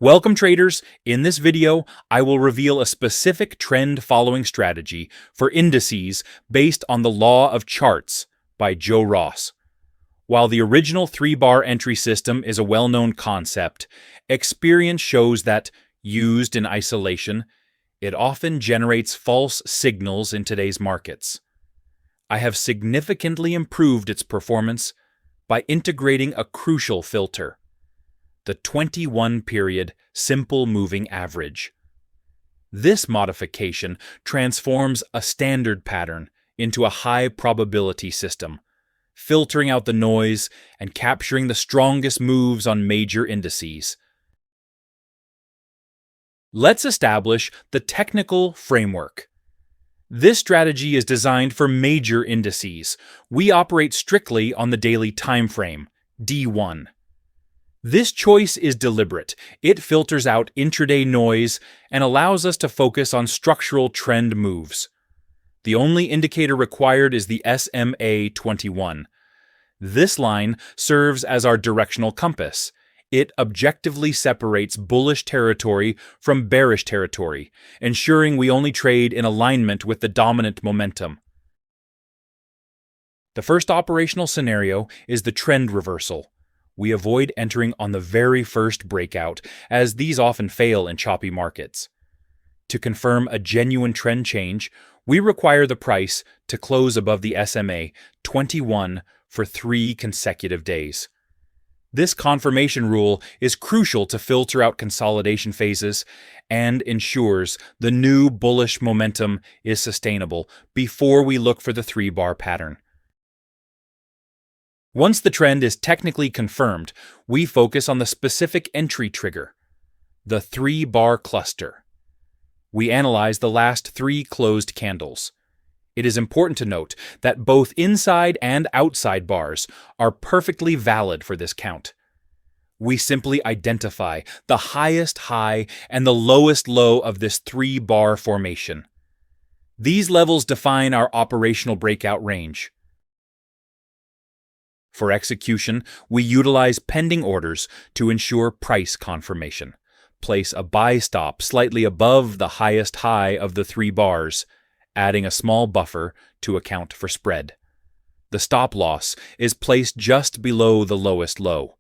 Welcome traders! In this video, I will reveal a specific trend-following strategy for indices based on the Law of Charts by Joe Ross. While the original three-bar entry system is a well-known concept, experience shows that, used in isolation, it often generates false signals in today's markets. I have significantly improved its performance by integrating a crucial filter: the 21-period simple moving average. This modification transforms a standard pattern into a high-probability system, filtering out the noise and capturing the strongest moves on major indices. Let's establish the technical framework. This strategy is designed for major indices. We operate strictly on the daily time frame, D1. This choice is deliberate. It filters out intraday noise and allows us to focus on structural trend moves. The only indicator required is the SMA 21. This line serves as our directional compass. It objectively separates bullish territory from bearish territory, ensuring we only trade in alignment with the dominant momentum. The first operational scenario is the trend reversal. We avoid entering on the very first breakout, as these often fail in choppy markets. To confirm a genuine trend change, we require the price to close above the SMA 21 for 3 consecutive days. This confirmation rule is crucial to filter out consolidation phases and ensures the new bullish momentum is sustainable before we look for the three-bar pattern. Once the trend is technically confirmed, we focus on the specific entry trigger, the three-bar cluster. We analyze the last 3 closed candles. It is important to note that both inside and outside bars are perfectly valid for this count. We simply identify the highest high and the lowest low of this 3-bar formation. These levels define our operational breakout range. For execution, we utilize pending orders to ensure price confirmation. Place a buy stop slightly above the highest high of the 3 bars, adding a small buffer to account for spread. The stop loss is placed just below the lowest low,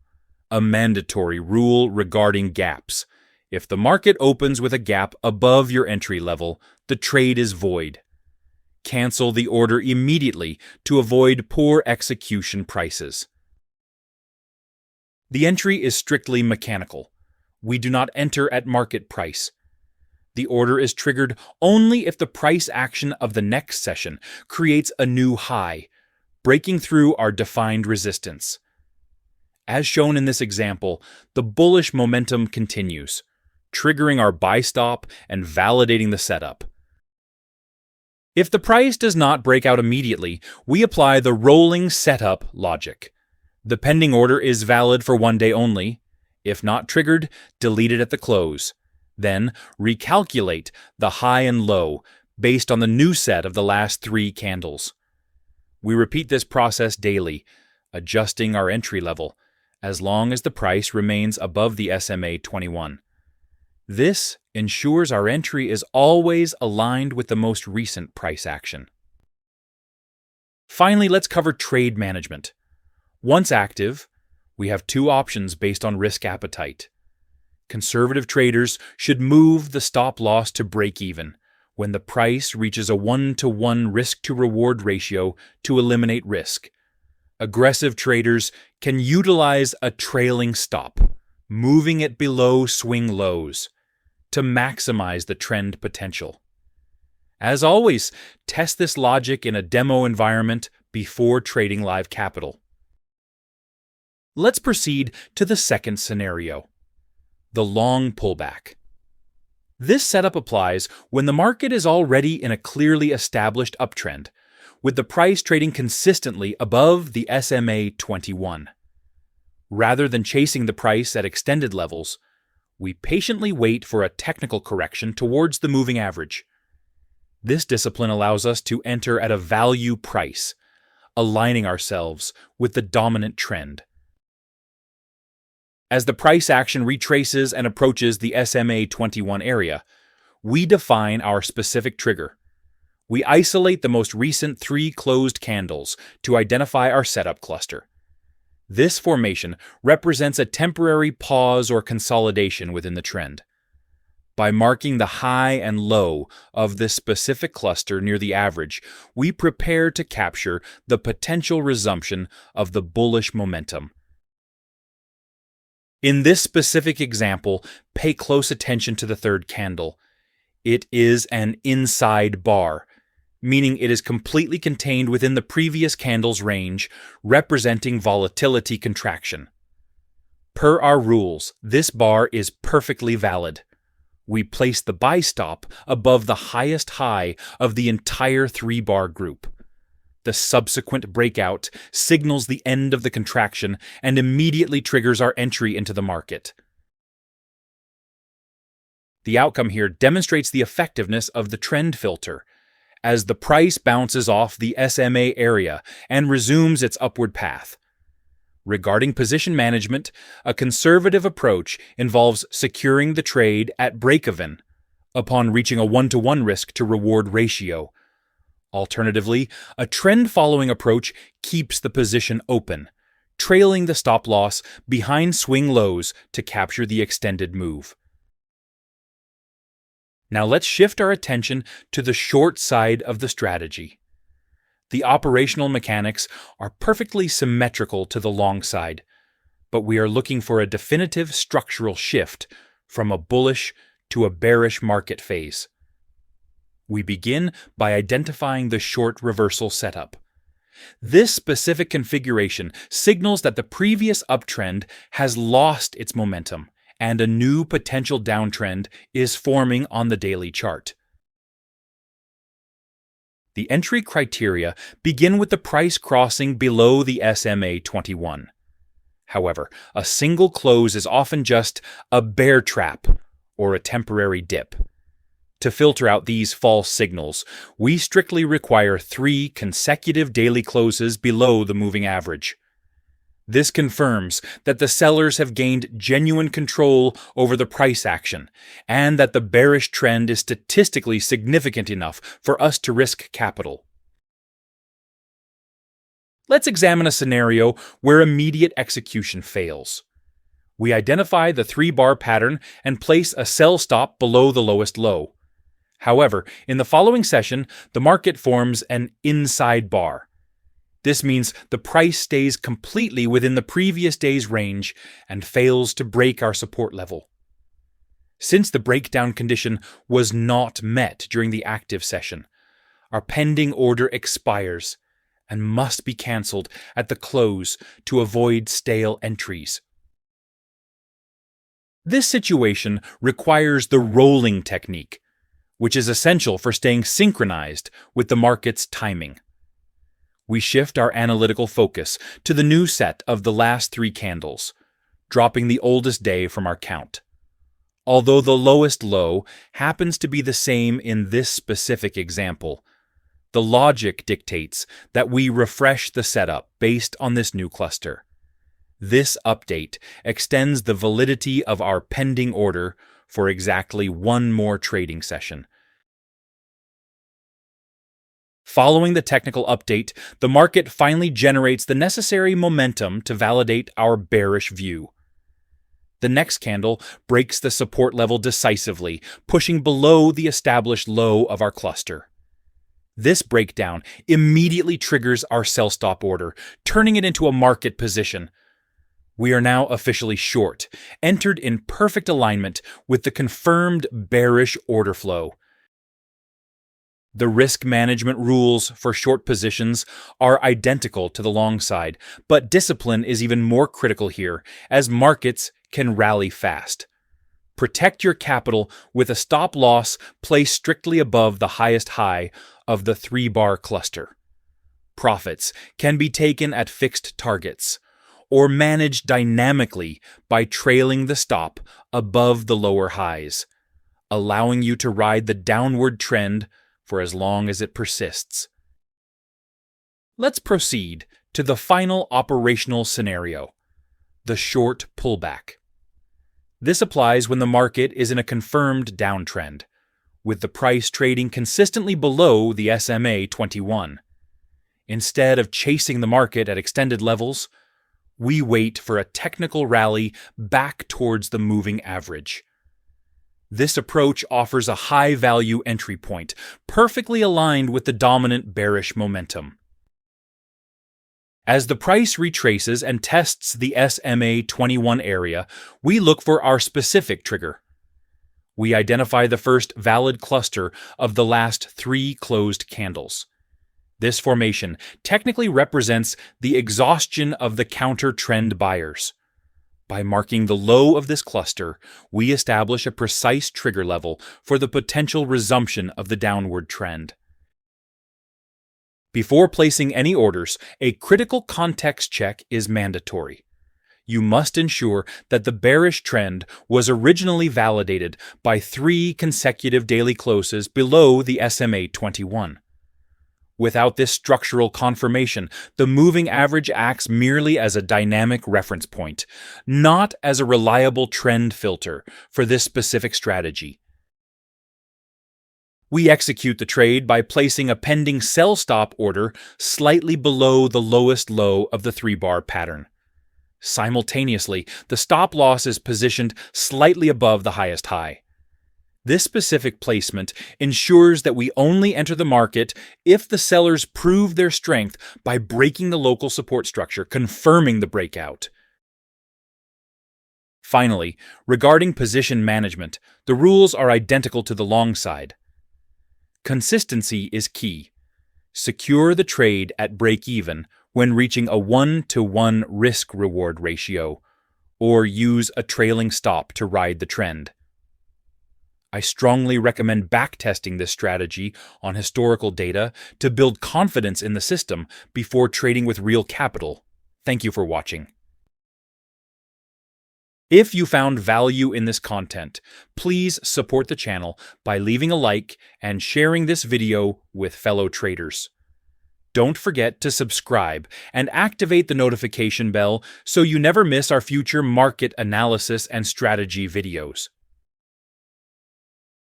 a mandatory rule regarding gaps. If the market opens with a gap above your entry level, the trade is void. Cancel the order immediately to avoid poor execution prices. The entry is strictly mechanical. We do not enter at market price. The order is triggered only if the price action of the next session creates a new high, breaking through our defined resistance. As shown in this example, the bullish momentum continues, triggering our buy stop and validating the setup. If the price does not break out immediately, we apply the rolling setup logic. The pending order is valid for 1 day only. If not triggered, delete it at the close. Then recalculate the high and low based on the new set of the last 3 candles. We repeat this process daily, adjusting our entry level, as long as the price remains above the SMA 21. This ensures our entry is always aligned with the most recent price action. Finally, let's cover trade management. Once active, we have 2 options based on risk appetite. Conservative traders should move the stop loss to break even when the price reaches a 1-to-1 risk-to-reward ratio to eliminate risk. Aggressive traders can utilize a trailing stop, moving it below swing lows, to maximize the trend potential. As always, test this logic in a demo environment before trading live capital. Let's proceed to the second scenario, the long pullback. This setup applies when the market is already in a clearly established uptrend, with the price trading consistently above the SMA 21. Rather than chasing the price at extended levels, we patiently wait for a technical correction towards the moving average. This discipline allows us to enter at a value price, aligning ourselves with the dominant trend. As the price action retraces and approaches the SMA 21 area, we define our specific trigger. We isolate the most recent 3 closed candles to identify our setup cluster. This formation represents a temporary pause or consolidation within the trend. By marking the high and low of this specific cluster near the average, we prepare to capture the potential resumption of the bullish momentum. In this specific example, pay close attention to the third candle. It is an inside bar, meaning it is completely contained within the previous candle's range, representing volatility contraction. Per our rules, this bar is perfectly valid. We place the buy stop above the highest high of the entire 3-bar group. The subsequent breakout signals the end of the contraction and immediately triggers our entry into the market. The outcome here demonstrates the effectiveness of the trend filter, as the price bounces off the SMA area and resumes its upward path. Regarding position management, a conservative approach involves securing the trade at break-even upon reaching a 1-to-1 risk-to-reward ratio. Alternatively, a trend-following approach keeps the position open, trailing the stop-loss behind swing lows to capture the extended move. Now let's shift our attention to the short side of the strategy. The operational mechanics are perfectly symmetrical to the long side, but we are looking for a definitive structural shift from a bullish to a bearish market phase. We begin by identifying the short reversal setup. This specific configuration signals that the previous uptrend has lost its momentum and a new potential downtrend is forming on the daily chart. The entry criteria begin with the price crossing below the SMA 21. However, a single close is often just a bear trap or a temporary dip. To filter out these false signals, we strictly require 3 consecutive daily closes below the moving average. This confirms that the sellers have gained genuine control over the price action, and that the bearish trend is statistically significant enough for us to risk capital. Let's examine a scenario where immediate execution fails. We identify the 3-bar pattern and place a sell stop below the lowest low. However, in the following session, the market forms an inside bar. This means the price stays completely within the previous day's range and fails to break our support level. Since the breakdown condition was not met during the active session, our pending order expires and must be cancelled at the close to avoid stale entries. This situation requires the rolling technique, which is essential for staying synchronized with the market's timing. We shift our analytical focus to the new set of the last 3 candles, dropping the oldest day from our count. Although the lowest low happens to be the same in this specific example, the logic dictates that we refresh the setup based on this new cluster. This update extends the validity of our pending order for exactly 1 more trading session. Following the technical update, the market finally generates the necessary momentum to validate our bearish view. The next candle breaks the support level decisively, pushing below the established low of our cluster. This breakdown immediately triggers our sell stop order, turning it into a market position. We are now officially short, entered in perfect alignment with the confirmed bearish order flow. The risk management rules for short positions are identical to the long side, but discipline is even more critical here, as markets can rally fast. Protect your capital with a stop loss placed strictly above the highest high of the 3-bar cluster. Profits can be taken at fixed targets, or managed dynamically by trailing the stop above the lower highs, allowing you to ride the downward trend for as long as it persists. Let's proceed to the final operational scenario, the short pullback. This applies when the market is in a confirmed downtrend, with the price trading consistently below the SMA 21. Instead of chasing the market at extended levels, we wait for a technical rally back towards the moving average. This approach offers a high-value entry point, perfectly aligned with the dominant bearish momentum. As the price retraces and tests the SMA 21 area, we look for our specific trigger. We identify the first valid cluster of the last 3 closed candles. This formation technically represents the exhaustion of the counter-trend buyers. By marking the low of this cluster, we establish a precise trigger level for the potential resumption of the downward trend. Before placing any orders, a critical context check is mandatory. You must ensure that the bearish trend was originally validated by 3 consecutive daily closes below the SMA 21. Without this structural confirmation, the moving average acts merely as a dynamic reference point, not as a reliable trend filter for this specific strategy. We execute the trade by placing a pending sell stop order slightly below the lowest low of the 3-bar pattern. Simultaneously, the stop loss is positioned slightly above the highest high. This specific placement ensures that we only enter the market if the sellers prove their strength by breaking the local support structure, confirming the breakout. Finally, regarding position management, the rules are identical to the long side. Consistency is key. Secure the trade at break-even when reaching a 1-to-1 risk-reward ratio, or use a trailing stop to ride the trend. I strongly recommend backtesting this strategy on historical data to build confidence in the system before trading with real capital. Thank you for watching. If you found value in this content, please support the channel by leaving a like and sharing this video with fellow traders. Don't forget to subscribe and activate the notification bell so you never miss our future market analysis and strategy videos.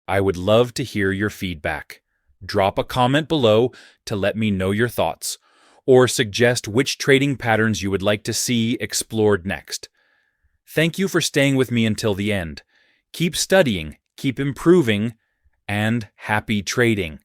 I would love to hear your feedback. Drop a comment below to let me know your thoughts, or suggest which trading patterns you would like to see explored next. Thank you for staying with me until the end. Keep studying, keep improving, and happy trading.